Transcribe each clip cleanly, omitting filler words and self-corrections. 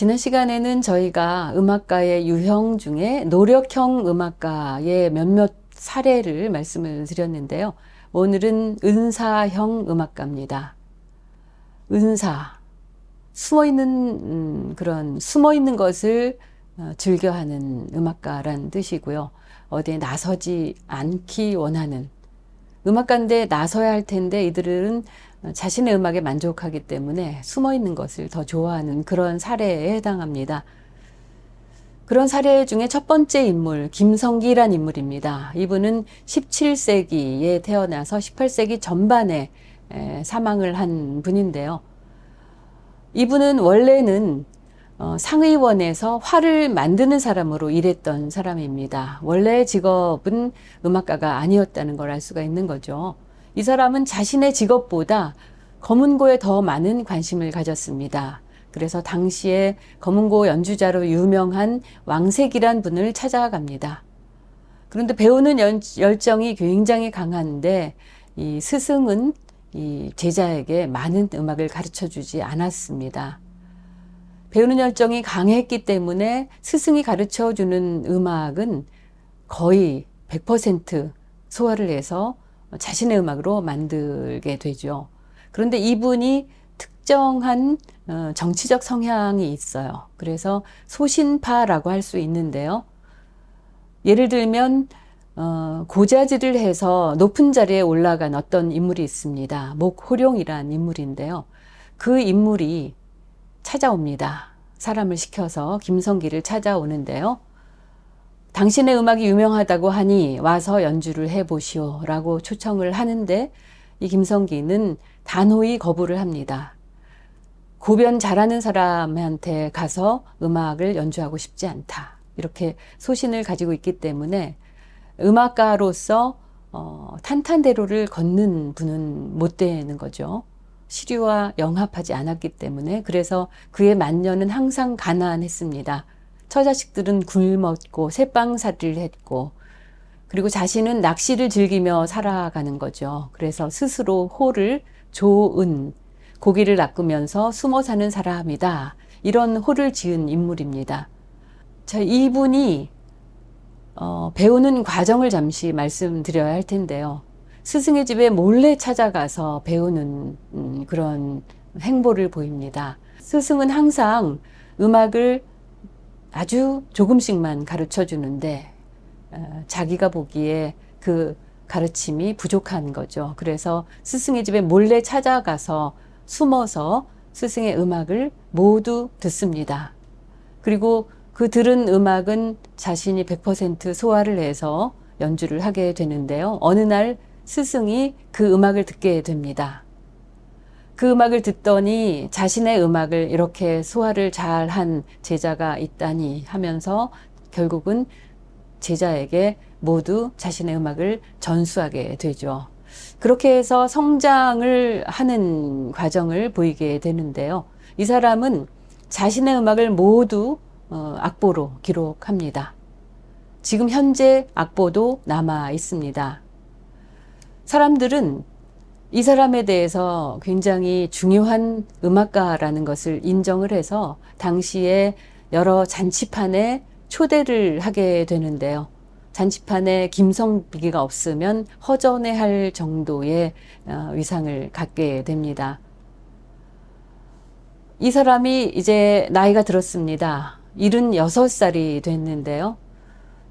지난 시간에는 저희가 음악가의 유형 중에 노력형 음악가의 몇몇 사례를 말씀을 드렸는데요. 오늘은 은사형 음악가입니다. 은사, 숨어있는 것을 즐겨하는 음악가란 뜻이고요. 어디에 나서지 않기 원하는 음악가인데 나서야 할 텐데 이들은 자신의 음악에 만족하기 때문에 숨어있는 것을 더 좋아하는 그런 사례에 해당합니다. 그런 사례 중에 첫 번째 인물, 김성기란 인물입니다. 이분은 17세기에 태어나서 18세기 전반에 사망을 한 분인데요. 이분은 원래는 상의원에서 활을 만드는 사람으로 일했던 사람입니다. 원래 직업은 음악가가 아니었다는 걸 알 수가 있는 거죠. 이 사람은 자신의 직업보다 검은고에 더 많은 관심을 가졌습니다. 그래서 당시에 검은고 연주자로 유명한 왕색이란 분을 찾아갑니다. 그런데 배우는 열정이 굉장히 강한데 이 스승은 이 제자에게 많은 음악을 가르쳐 주지 않았습니다. 배우는 열정이 강했기 때문에 스승이 가르쳐 주는 음악은 거의 100% 소화를 해서 자신의 음악으로 만들게 되죠. 그런데 이분이 특정한 정치적 성향이 있어요. 그래서 소신파라고 할 수 있는데요. 예를 들면 고자질을 해서 높은 자리에 올라간 어떤 인물이 있습니다. 목호룡이란 인물인데요. 그 인물이 찾아옵니다. 사람을 시켜서 김성기를 찾아오는데요. 당신의 음악이 유명하다고 하니 와서 연주를 해보시오 라고 초청을 하는데 이 김성기는 단호히 거부를 합니다. 고변 잘하는 사람한테 가서 음악을 연주하고 싶지 않다. 이렇게 소신을 가지고 있기 때문에 음악가로서 탄탄대로를 걷는 분은 못 되는 거죠. 시류와 영합하지 않았기 때문에. 그래서 그의 만년은 항상 가난했습니다. 처자식들은 굶었고 새빵살이를 했고, 그리고 자신은 낚시를 즐기며 살아가는 거죠. 그래서 스스로 호를 조은, 고기를 낚으면서 숨어 사는 사람이다. 이런 호를 지은 인물입니다. 자, 이분이 배우는 과정을 잠시 말씀드려야 할 텐데요. 스승의 집에 몰래 찾아가서 배우는 그런 행보를 보입니다. 스승은 항상 음악을 아주 조금씩만 가르쳐 주는데 자기가 보기에 그 가르침이 부족한 거죠. 그래서 스승의 집에 몰래 찾아가서 숨어서 스승의 음악을 모두 듣습니다. 그리고 그 들은 음악은 자신이 100% 소화를 해서 연주를 하게 되는데요. 어느 날 스승이 그 음악을 듣게 됩니다. 그 음악을 듣더니 자신의 음악을 이렇게 소화를 잘한 제자가 있다니 하면서 결국은 제자에게 모두 자신의 음악을 전수하게 되죠. 그렇게 해서 성장을 하는 과정을 보이게 되는데요. 이 사람은 자신의 음악을 모두 악보로 기록합니다. 지금 현재 악보도 남아 있습니다. 사람들은 이 사람에 대해서 굉장히 중요한 음악가라는 것을 인정을 해서 당시에 여러 잔치판에 초대를 하게 되는데요. 잔치판에 김성기가 없으면 허전해할 정도의 위상을 갖게 됩니다. 이 사람이 이제 나이가 들었습니다. 76살이 됐는데요.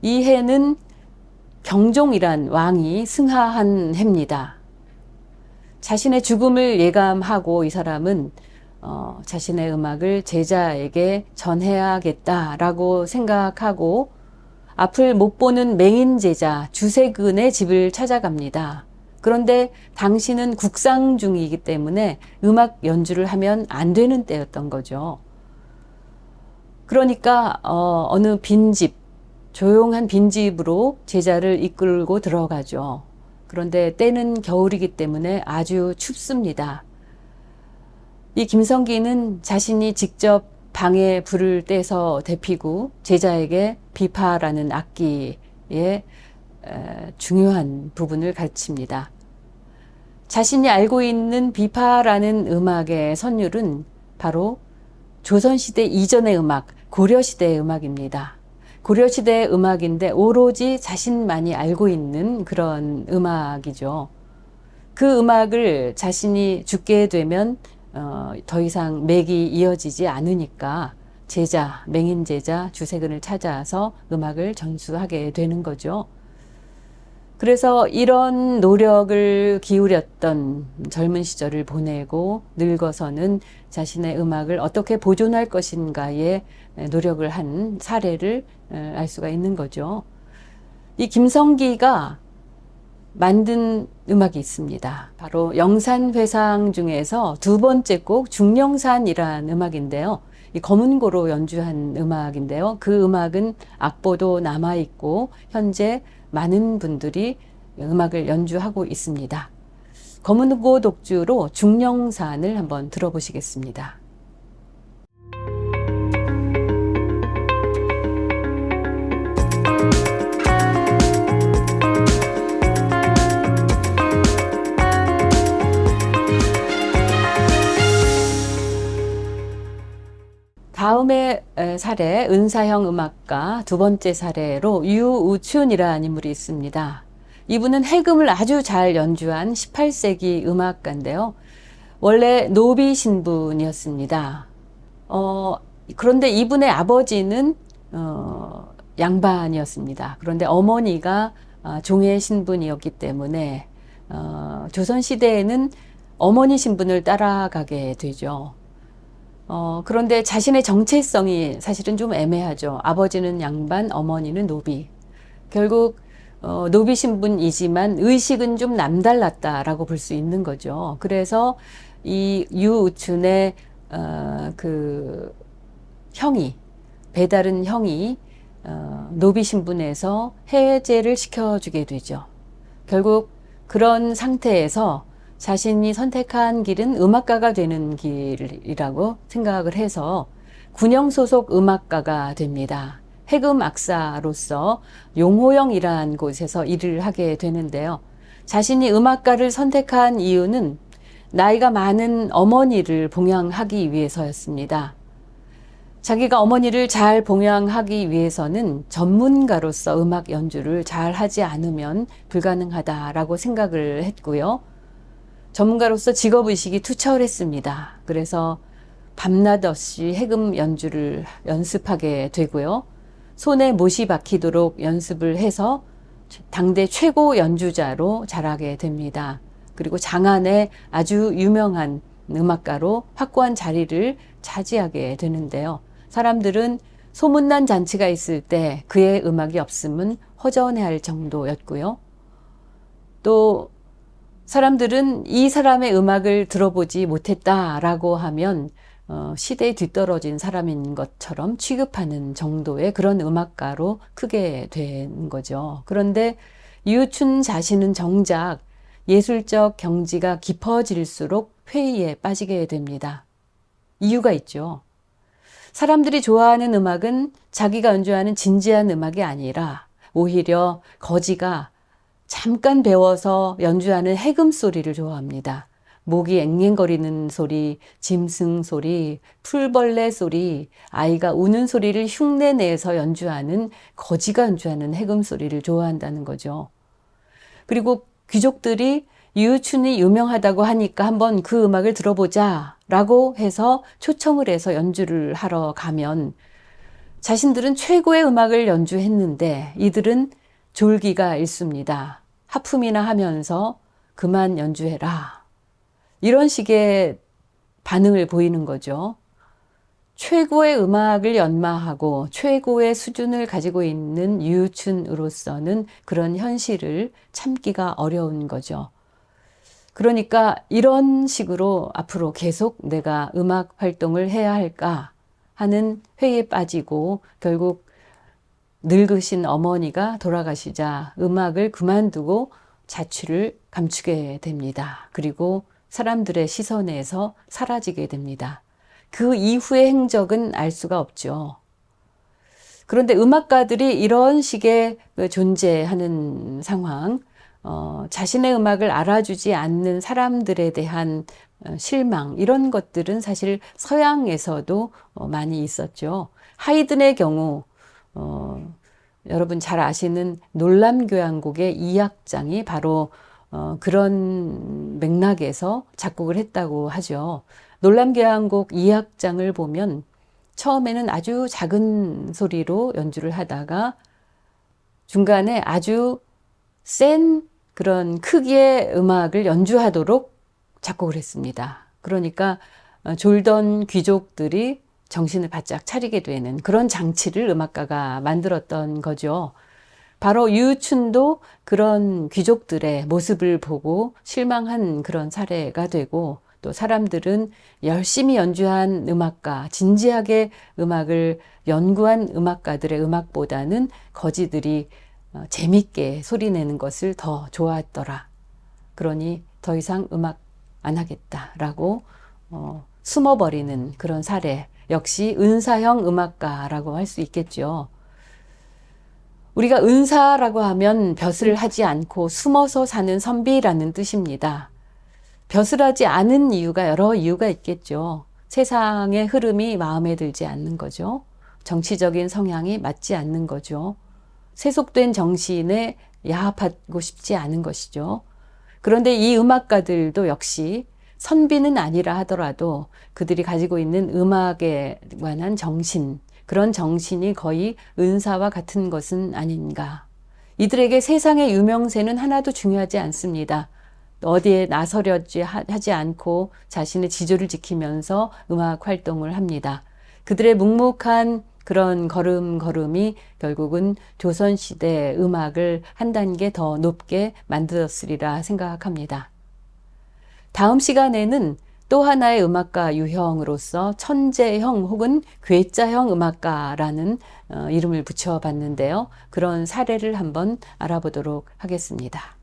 이 해는 경종이란 왕이 승하한 해입니다. 자신의 죽음을 예감하고 이 사람은 자신의 음악을 제자에게 전해야겠다라고 생각하고 앞을 못 보는 맹인 제자 주세근의 집을 찾아갑니다. 그런데 당시는 국상 중이기 때문에 음악 연주를 하면 안 되는 때였던 거죠. 그러니까 어느 빈집, 조용한 빈집으로 제자를 이끌고 들어가죠. 그런데 때는 겨울이기 때문에 아주 춥습니다. 이 김성기는 자신이 직접 방에 불을 떼서 데피고 제자에게 비파라는 악기의 중요한 부분을 가르칩니다. 자신이 알고 있는 비파라는 음악의 선율은 바로 조선시대 이전의 음악, 고려시대의 음악입니다. 고려시대의 음악인데 오로지 자신만이 알고 있는 그런 음악이죠. 그 음악을 자신이 죽게 되면 더 이상 맥이 이어지지 않으니까 제자, 맹인 제자 주세근을 찾아서 음악을 전수하게 되는 거죠. 그래서 이런 노력을 기울였던 젊은 시절을 보내고 늙어서는 자신의 음악을 어떻게 보존할 것인가에 노력을 한 사례를 알 수가 있는 거죠. 이 김성기가 만든 음악이 있습니다. 바로 영산회상 중에서 두 번째 곡 중령산이란 음악인데요. 이 검은고로 연주한 음악인데요. 그 음악은 악보도 남아있고 현재 많은 분들이 음악을 연주하고 있습니다. 검은고 독주로 중령산을 한번 들어보시겠습니다. 다음의 사례, 은사형 음악가 두 번째 사례로 유우춘이라는 인물이 있습니다. 이분은 해금을 아주 잘 연주한 18세기 음악가인데요. 원래 노비 신분이었습니다. 그런데 이분의 아버지는 양반이었습니다. 그런데 어머니가 종의 신분이었기 때문에 조선시대에는 어머니 신분을 따라가게 되죠. 그런데 자신의 정체성이 사실은 좀 애매하죠. 아버지는 양반, 어머니는 노비. 결국 노비 신분이지만 의식은 좀 남달랐다라고 볼 수 있는 거죠. 그래서 이 유우춘의 그 형이, 배다른 형이 노비 신분에서 해제를 시켜주게 되죠. 결국 그런 상태에서 자신이 선택한 길은 음악가가 되는 길이라고 생각을 해서 군영 소속 음악가가 됩니다. 해금 악사로서 용호영이라는 곳에서 일을 하게 되는데요. 자신이 음악가를 선택한 이유는 나이가 많은 어머니를 봉양하기 위해서였습니다. 자기가 어머니를 잘 봉양하기 위해서는 전문가로서 음악 연주를 잘 하지 않으면 불가능하다라고 생각을 했고요. 전문가로서 직업의식이 투철했습니다. 그래서 밤낮 없이 해금 연주를 연습하게 되고요. 손에 못이 박히도록 연습을 해서 당대 최고 연주자로 자라게 됩니다. 그리고 장안의 아주 유명한 음악가로 확고한 자리를 차지하게 되는데요. 사람들은 소문난 잔치가 있을 때 그의 음악이 없으면 허전해할 정도였고요. 또 사람들은 이 사람의 음악을 들어보지 못했다라고 하면 시대에 뒤떨어진 사람인 것처럼 취급하는 정도의 그런 음악가로 크게 된 거죠. 그런데 유우춘 자신은 정작 예술적 경지가 깊어질수록 회의에 빠지게 됩니다. 이유가 있죠. 사람들이 좋아하는 음악은 자기가 연주하는 진지한 음악이 아니라 오히려 거지가 잠깐 배워서 연주하는 해금 소리를 좋아합니다. 모기 앵앵거리는 소리, 짐승 소리, 풀벌레 소리, 아이가 우는 소리를 흉내내서 연주하는 거지가 연주하는 해금 소리를 좋아한다는 거죠. 그리고 귀족들이 유우춘이 유명하다고 하니까 한번 그 음악을 들어보자 라고 해서 초청을 해서 연주를 하러 가면 자신들은 최고의 음악을 연주했는데 이들은 졸기가 일쑤입니다. 하품이나 하면서 그만 연주해라. 이런 식의 반응을 보이는 거죠. 최고의 음악을 연마하고 최고의 수준을 가지고 있는 유우춘으로서는 그런 현실을 참기가 어려운 거죠. 그러니까 이런 식으로 앞으로 계속 내가 음악 활동을 해야 할까 하는 회의에 빠지고 결국 늙으신 어머니가 돌아가시자 음악을 그만두고 자취를 감추게 됩니다. 그리고 사람들의 시선에서 사라지게 됩니다. 그 이후의 행적은 알 수가 없죠. 그런데 음악가들이 이런 식의 존재하는 상황, 자신의 음악을 알아주지 않는 사람들에 대한 실망, 이런 것들은 사실 서양에서도 많이 있었죠. 하이든의 경우 여러분 잘 아시는 놀람교향곡의 2악장이 바로 그런 맥락에서 작곡을 했다고 하죠. 놀람교향곡 2악장을 보면 처음에는 아주 작은 소리로 연주를 하다가 중간에 아주 센 그런 크기의 음악을 연주하도록 작곡을 했습니다. 그러니까 졸던 귀족들이 정신을 바짝 차리게 되는 그런 장치를 음악가가 만들었던 거죠. 바로 유유춘도 그런 귀족들의 모습을 보고 실망한 그런 사례가 되고, 또 사람들은 열심히 연주한 음악가, 진지하게 음악을 연구한 음악가들의 음악보다는 거지들이 재밌게 소리내는 것을 더 좋아했더라. 그러니 더 이상 음악 안 하겠다라고 숨어버리는 그런 사례, 역시 은사형 음악가라고 할 수 있겠죠. 우리가 은사라고 하면 벼슬을 하지 않고 숨어서 사는 선비라는 뜻입니다. 벼슬 하지 않은 이유가 여러 이유가 있겠죠. 세상의 흐름이 마음에 들지 않는 거죠. 정치적인 성향이 맞지 않는 거죠. 세속된 정신에 야합하고 싶지 않은 것이죠. 그런데 이 음악가들도 역시 선비는 아니라 하더라도 그들이 가지고 있는 음악에 관한 정신, 그런 정신이 거의 은사와 같은 것은 아닌가. 이들에게 세상의 유명세는 하나도 중요하지 않습니다. 어디에 나서려지 하지 않고 자신의 지조를 지키면서 음악 활동을 합니다. 그들의 묵묵한 그런 걸음걸음이 결국은 조선시대 음악을 한 단계 더 높게 만들었으리라 생각합니다. 다음 시간에는 또 하나의 음악가 유형으로서 천재형 혹은 괴짜형 음악가라는 이름을 붙여봤는데요. 그런 사례를 한번 알아보도록 하겠습니다.